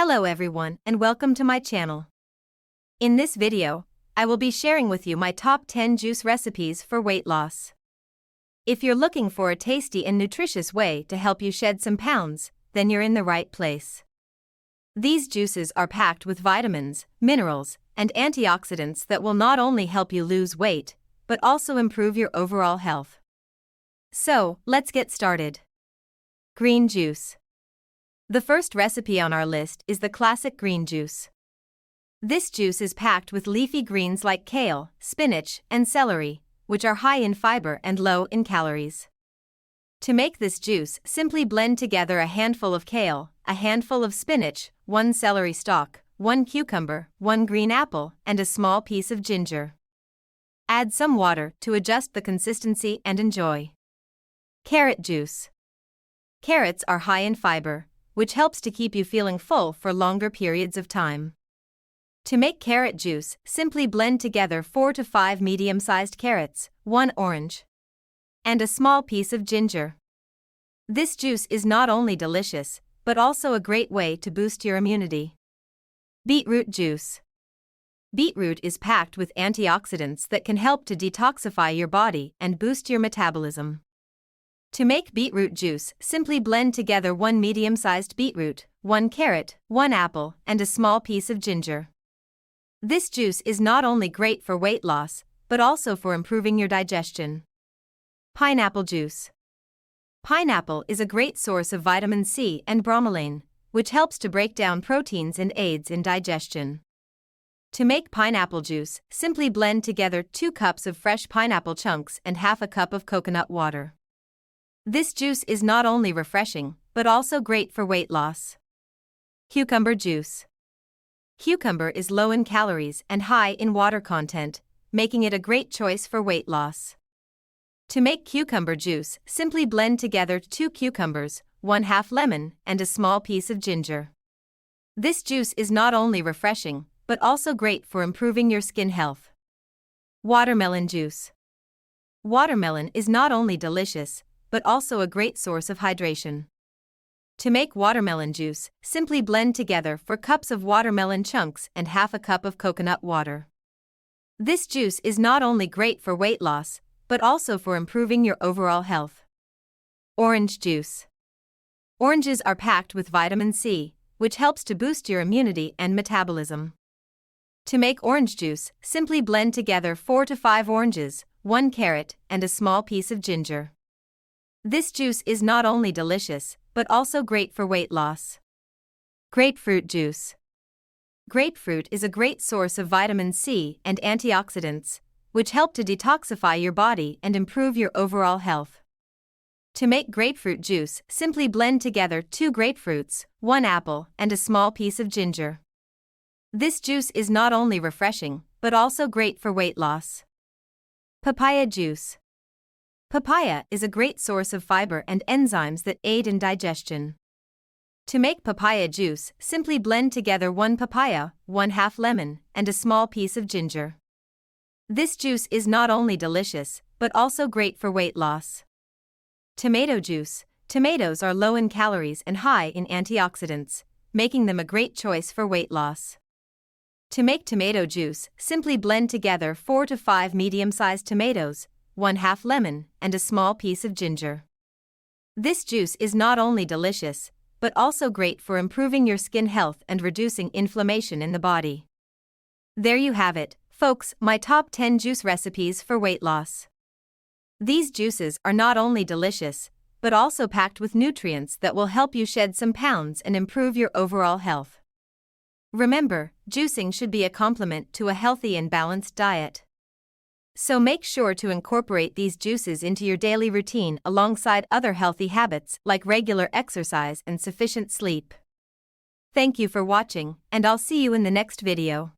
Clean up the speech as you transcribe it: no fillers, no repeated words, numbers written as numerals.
Hello everyone and welcome to my channel. In this video, I will be sharing with you my top 10 juice recipes for weight loss. If you're looking for a tasty and nutritious way to help you shed some pounds, then you're in the right place. These juices are packed with vitamins, minerals, and antioxidants that will not only help you lose weight, but also improve your overall health. So, let's get started. Green juice. The first recipe on our list is the classic green juice. This juice is packed with leafy greens like kale, spinach, and celery, which are high in fiber and low in calories. To make this juice, simply blend together a handful of kale, a handful of spinach, 1 celery stalk, 1 cucumber, 1 green apple, and a small piece of ginger. Add some water to adjust the consistency and enjoy. Carrot juice. Carrots are high in fiber, which helps to keep you feeling full for longer periods of time. To make carrot juice, simply blend together 4 to 5 medium-sized carrots, 1 orange, and a small piece of ginger. This juice is not only delicious, but also a great way to boost your immunity. Beetroot juice. Beetroot is packed with antioxidants that can help to detoxify your body and boost your metabolism. To make beetroot juice, simply blend together 1 medium-sized beetroot, 1 carrot, 1 apple, and a small piece of ginger. This juice is not only great for weight loss, but also for improving your digestion. Pineapple juice. Pineapple is a great source of vitamin C and bromelain, which helps to break down proteins and aids in digestion. To make pineapple juice, simply blend together 2 cups of fresh pineapple chunks and half a cup of coconut water. This juice is not only refreshing, but also great for weight loss. Cucumber juice. Cucumber is low in calories and high in water content, making it a great choice for weight loss. To make cucumber juice, simply blend together 2 cucumbers, 1/2 lemon, and a small piece of ginger. This juice is not only refreshing, but also great for improving your skin health. Watermelon juice. Watermelon is not only delicious, but also a great source of hydration. To make watermelon juice, simply blend together 4 cups of watermelon chunks and half a cup of coconut water. This juice is not only great for weight loss, but also for improving your overall health. Orange juice. Oranges are packed with vitamin C, which helps to boost your immunity and metabolism. To make orange juice, simply blend together 4 to 5 oranges, 1 carrot, and a small piece of ginger. This juice is not only delicious, but also great for weight loss. Grapefruit juice. Grapefruit is a great source of vitamin C and antioxidants, which help to detoxify your body and improve your overall health. To make grapefruit juice, simply blend together 2 grapefruits, 1 apple, and a small piece of ginger. This juice is not only refreshing, but also great for weight loss. Papaya juice. Papaya is a great source of fiber and enzymes that aid in digestion. To make papaya juice, simply blend together 1 papaya, 1/2 lemon, and a small piece of ginger. This juice is not only delicious, but also great for weight loss. Tomato juice. Tomatoes are low in calories and high in antioxidants, making them a great choice for weight loss. To make tomato juice, simply blend together 4 to 5 medium-sized tomatoes, 1/2 lemon, and a small piece of ginger. This juice is not only delicious, but also great for improving your skin health and reducing inflammation in the body. There you have it, folks, my top 10 juice recipes for weight loss. These juices are not only delicious, but also packed with nutrients that will help you shed some pounds and improve your overall health. Remember, juicing should be a complement to a healthy and balanced diet. So make sure to incorporate these juices into your daily routine alongside other healthy habits like regular exercise and sufficient sleep. Thank you for watching, and I'll see you in the next video.